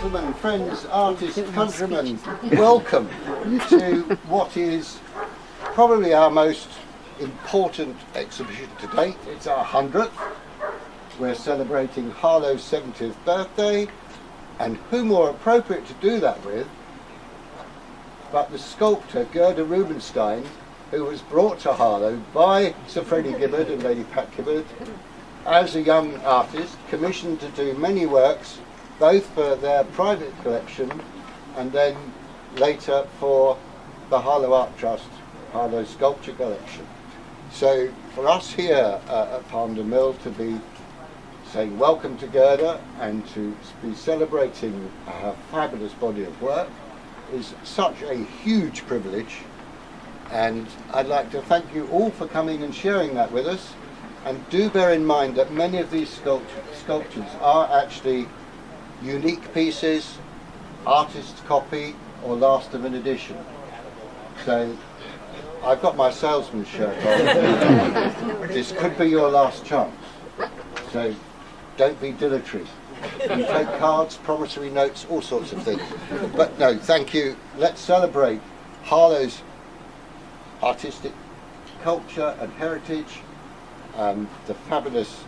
gentlemen, friends, artists, countrymen, welcome to what is probably our most important exhibition to date. It's our 100th. We're celebrating Harlow's 70th birthday, and who more appropriate to do that with but the sculptor Gerda Rubinstein, who was brought to Harlow by Sir Freddie Gibbard and Lady Pat Gibbard as a young artist, commissioned to do many works, both for their private collection and then later for the Harlow Art Trust, Harlow Sculpture Collection. So for us here at Palmer Mill to be saying welcome to Gerda and to be celebrating her fabulous body of work is such a huge privilege, and I'd like to thank you all for coming and sharing that with us. And do bear in mind that many of these sculptures are actually unique pieces, artist's copy or last of an edition. So I've got my salesman's shirt on. This could be your last chance, so don't be dilatory. You take cards, promissory notes, all sorts of things. But no, thank you. Let's celebrate Harlow's artistic culture and heritage, the fabulous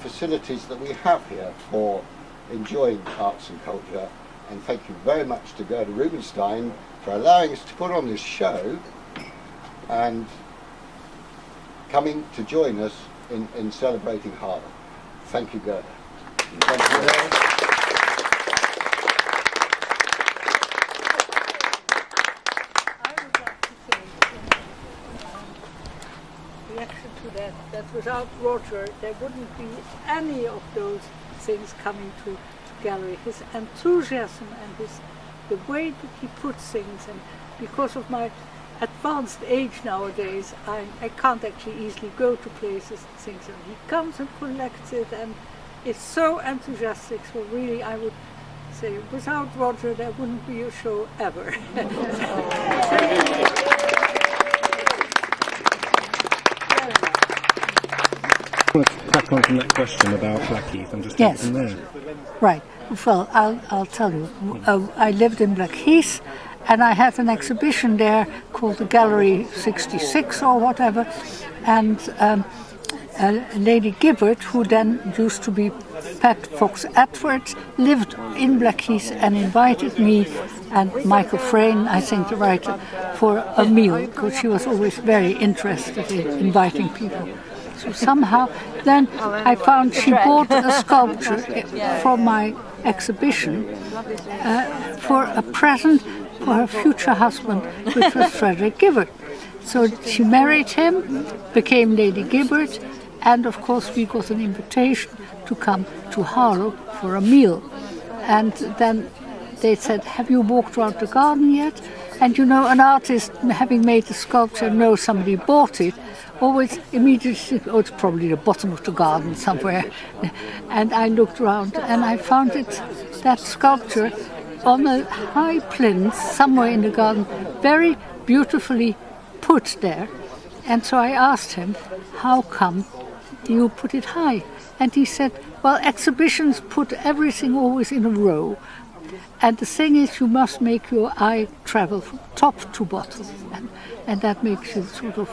facilities that we have here for enjoying arts and culture. And thank you very much to Gerda Rubinstein for allowing us to put on this show and coming to join us in celebrating Harlow. Thank you, Gerda. Thank you. I would like to say, in reaction to that without Roger, there wouldn't be any of those things coming to gallery. His enthusiasm and the way that he puts things, and because of my advanced age nowadays, I can't actually easily go to places and things, and he comes and collects it, and it's so enthusiastic. So really, I would say, without Roger, there wouldn't be a show ever. I want to crack on from that question about Blackheath and just take it from there. Right. Well, I'll tell you. I lived in Blackheath, and I had an exhibition there called the Gallery 66 or whatever, and Lady Gibbard, who then used to be Pat Fox Edwards, lived in Blackheath and invited me and Michael Frayn, I think the writer, for a meal, because she was always very interested in inviting people. So somehow, then I found she bought a sculpture from my exhibition for a present for her future husband, which was Frederick Gibbard. So she married him, became Lady Gibbard, and of course we got an invitation to come to Harlow for a meal. And then they said, have you walked around the garden yet? And you know, an artist, having made the sculpture, knows somebody bought it, always immediately think, oh, it's probably the bottom of the garden somewhere. And I looked around and I found that sculpture on a high plinth somewhere in the garden, very beautifully put there. And so I asked him, how come you put it high? And he said, well, exhibitions put everything always in a row. And the thing is, you must make your eye travel from top to bottom. And that makes you sort of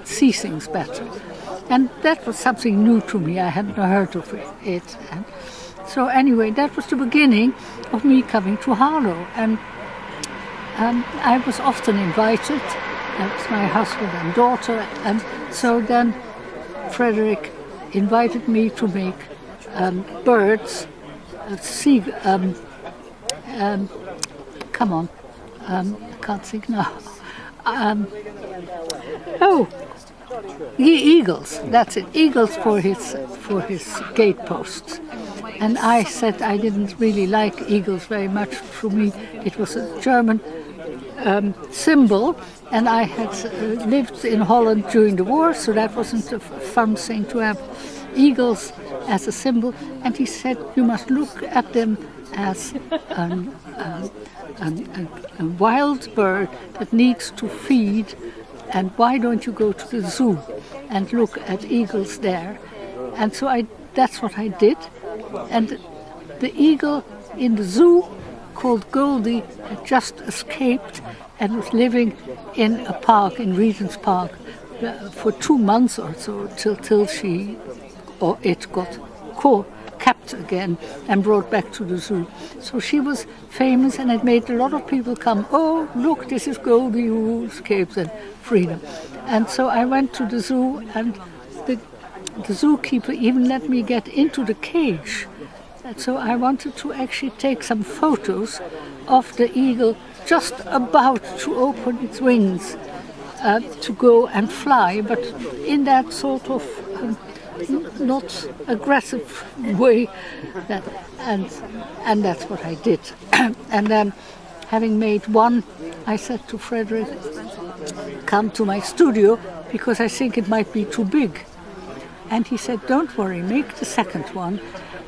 see things better. And that was something new to me. I hadn't heard of it. And so anyway, that was the beginning of me coming to Harlow. And I was often invited. That was my husband and daughter. And so then Frederick invited me to make birds, come on, I can't think now. Eagles, that's it, eagles for his gateposts. And I said I didn't really like eagles very much. For me, it was a German symbol, and I had lived in Holland during the war, so that wasn't a fun thing to have eagles as a symbol. And he said, you must look at them as a wild bird that needs to feed, and why don't you go to the zoo and look at eagles there? And so that's what I did. And the eagle in the zoo called Goldie had just escaped and was living in a park, in Regent's Park, for 2 months or so, till she or it got capped again and brought back to the zoo. So she was famous, and it made a lot of people come, oh, look, this is Goldie who escaped, and freedom. And so I went to the zoo, and the zookeeper even let me get into the cage. And so I wanted to actually take some photos of the eagle just about to open its wings to go and fly, but in that sort of not aggressive way. And that's what I did. And then, having made one, I said to Frederick, come to my studio because I think it might be too big. And he said, don't worry, make the second one.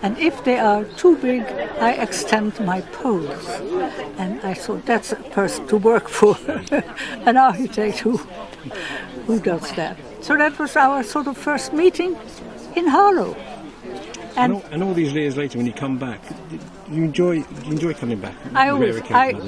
And if they are too big, I extend my poles. And I thought, that's a person to work for, an architect who does that. So that was our sort of first meeting in Harlow. And all these years later, when you come back, do you enjoy coming back? I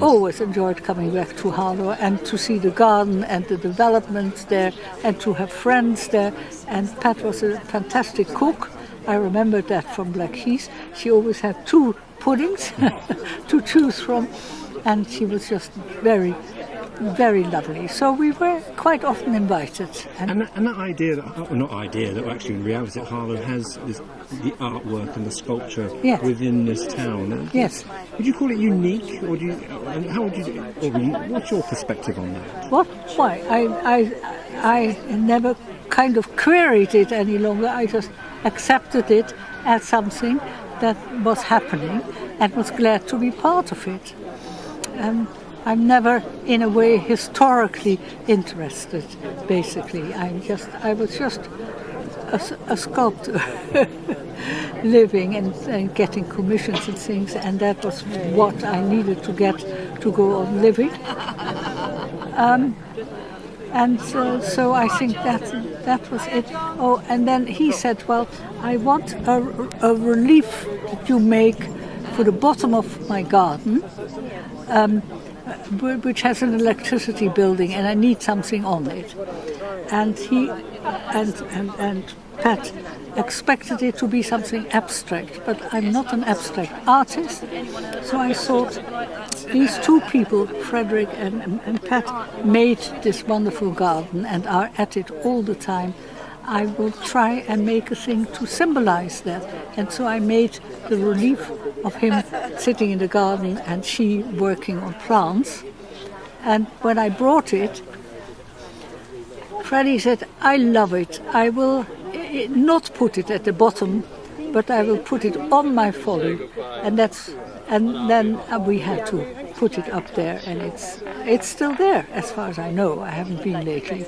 always enjoyed coming back to Harlow and to see the garden and the developments there and to have friends there. And Pat was a fantastic cook. I remember that from Blackheath. She always had 2 puddings to choose from, and she was just very, very lovely. So we were quite often invited. And that idea, that actually in reality Harlow has the artwork and the sculpture within this town. Yes. Would you call it unique, or what's your perspective on that? What? Why? I never kind of queried it any longer. I just accepted it as something that was happening and was glad to be part of it. I'm never, in a way, historically interested, basically. I was just a sculptor living and getting commissions and things, and that was what I needed to get to go on living. So I think that was it. Oh, and then he said, well, I want a relief that you make for the bottom of my garden, which has an electricity building, and I need something on it. And he and Pat expected it to be something abstract, but I'm not an abstract artist, so I thought these 2 people, Frederick and Pat, made this wonderful garden and are at it all the time. I will try and make a thing to symbolize that. And so I made the relief of him sitting in the garden and she working on plants. And when I brought it, Freddie said, I love it. I will not put it at the bottom, but I will put it on my folly. And then we had to put it up there, and it's still there as far as I know. I haven't been lately.